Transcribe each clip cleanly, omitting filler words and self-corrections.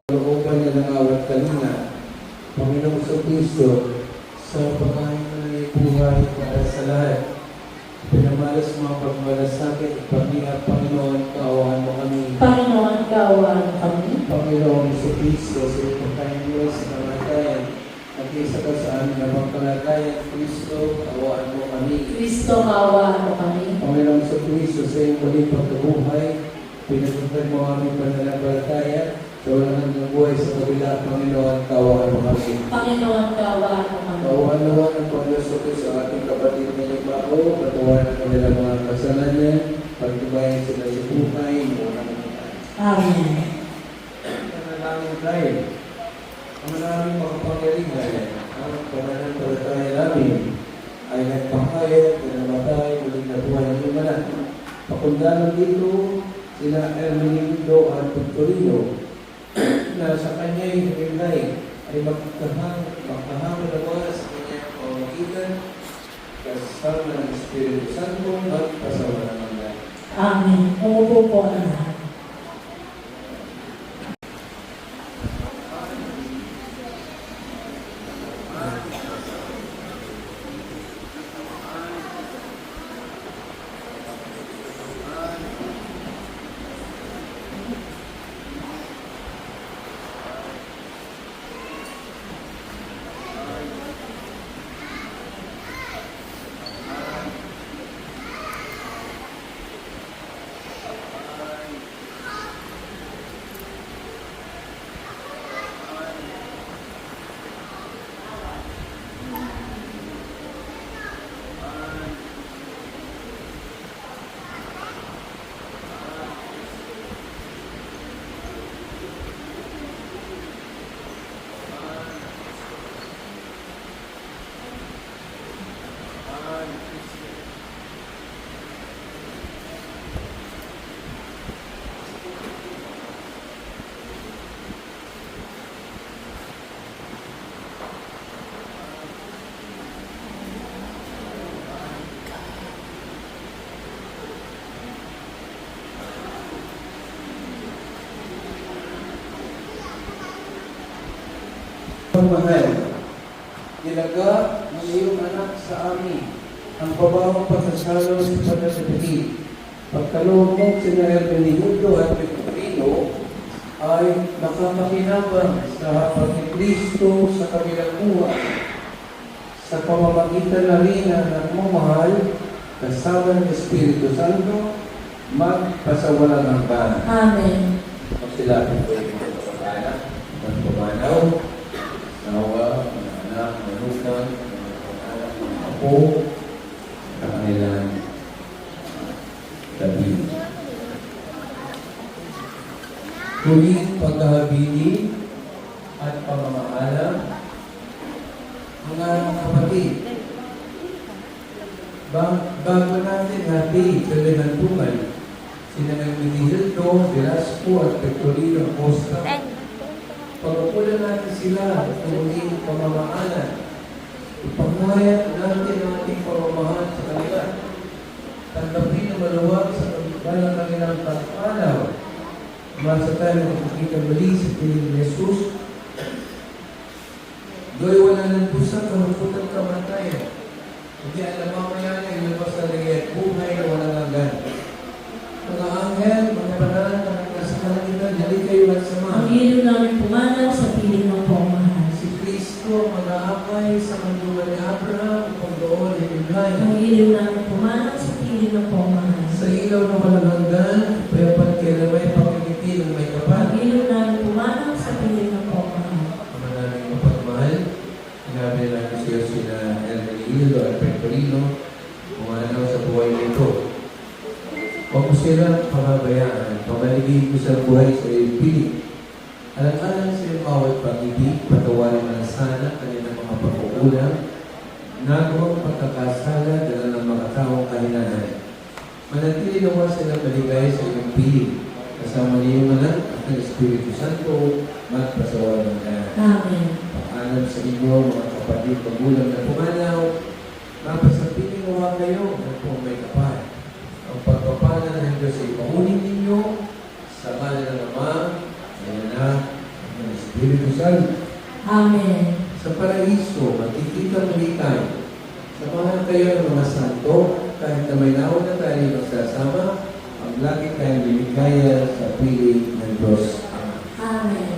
Looban niya ng awat kanina, Panginoong Kristo, sa pagkain na buhay para sa lahat. Pinamalas mga pagmalasakit at paghinga, Panginoon, kaawaan mo kami. Panginoon, kaawaan mo kami. Panginoong Kristo, sa pagkain mo sa kamatayan, at isa ka sa amin na pagkalagayan, Kristo, kaawaan mo kami. Kristo, kaawaan mo kami. Panginoong Kristo, sa iyong muling pagkabuhay, pinagpuntan mo aming pananampalataya, sa walang hanggang buhay sa kabila, Panginoon, kaawaan mo kami. Panginoon, kaawaan mo kami. Kaawaan naman ang Panginoon sa ating kapatid na Libao, patawaran ang kanilang mga kasalanan, pagtubayan sila sa buhay, muna naman. Amen. Nanalangin tayo. Ang maraming makapangyarihan, ang pananampalataya namin ay nagpahayag na namatay, muling nabuhay ng lumanan. Pakundalan dito, sila Ermenindo at Victorino, na sa kanya'y himlay ay magkahango naman sa kanyang pamamagitan kasama ng Espiritu Santo at pasawalang mga. Amen. Umupo po ang lahat. Mahal, ilaga ng iyong anak sa amin ang babawang pagsasalo sa pagkasabili. Pagkaloob mo sina Hermenegildo at Victorino ay nakakakinabang sa hapag ni Kristo sa kabilang buhay. Sa pamamagitan na rin ng anak mo mahal, kasama ng Espiritu Santo, magpasawalang hanggan. Amen. Magsilapin ko yung mga kapag-anak, magpamanaw, nawa, mga anak, manukan, mga anak, mga apo, sa kanilang labi. Huling pagkahabili at pamamahala, mga kapatid, Bago natin natin kalihantungan, sina Hermenegildo, Velasco at Victorino Costa. Pagkukulan natin sila at muling pamamaanan. Ipangayat natin ang ating pamamahal sa kanila. Tanggapin na maluwag sa kabilang kanilang pagpalaw. Masa tayo makikita muli sa piling ni Jesus. Do'y wala ng pusa, kaluputan kamatayan. Hindi alam mamaya na ilabas sa lingit, buhay na walang hanggan. Mga anghel, mga banal, mga kasama nila, dali kayo at sama. Ang ilaw namin pumanaw sa piling ng pamahal. Si Kristo mag-aakay sa kandulan ni Abraham upang doon ibigay. Ang ilaw namin pumanaw sa piling ng pamahal. Sa ilaw na walang hanggan, payapan kailan may pakikiti ng may kapal. Ang ilaw namin pumanaw sa piling ng pamahal. Ang manaming mapagmahal, sinabi natin siya sila Hermenegildo at Victorino, umanaw sa buhay nito. Huwag mo sila pamabayaan, pamaligid mo sa buhay sa iyong piling. Alang-alang sa iyong bawat pag-ibig, patawarin na sana kanilang mga pagkukulang, nagawang pagkakasala dala ng mga taong kahinaan. Manatili nawa sila maligay sa iyong piling. Kasama niyo man at ng Espiritu Santo, magpasawalan na. Amen. Paalam sa inyo, mga kapatid, magulang na pumanaw, mapasapiling nawa kayo na kung may kapal. Ang pagpapala ng Diyos ay paunin ninyo sa ngalan ng Ama, ng Anak, ng Espiritu Santo. Amen. Sa paraiso, magkikita muli tayo. Samahan kayo ng mga santo, kahit na may nauna tayo magsasama, ang lagi tayong binigaya sa piling ng Diyos. Ama. Amen.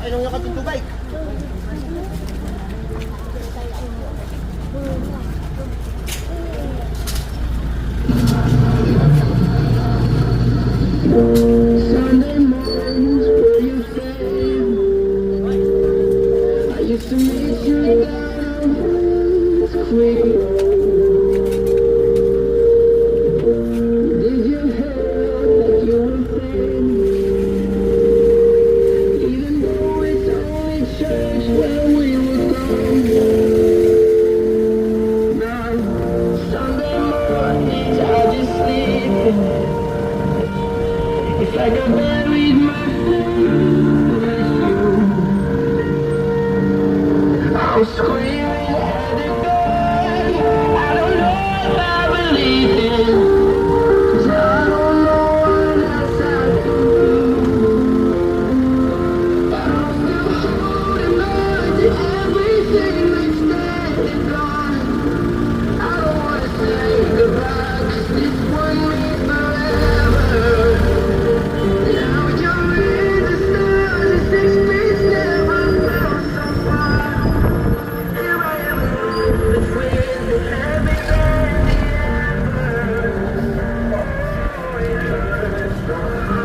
Ay, nung nakating tubay. Sunday mornings where you stay. I used to meet Amen.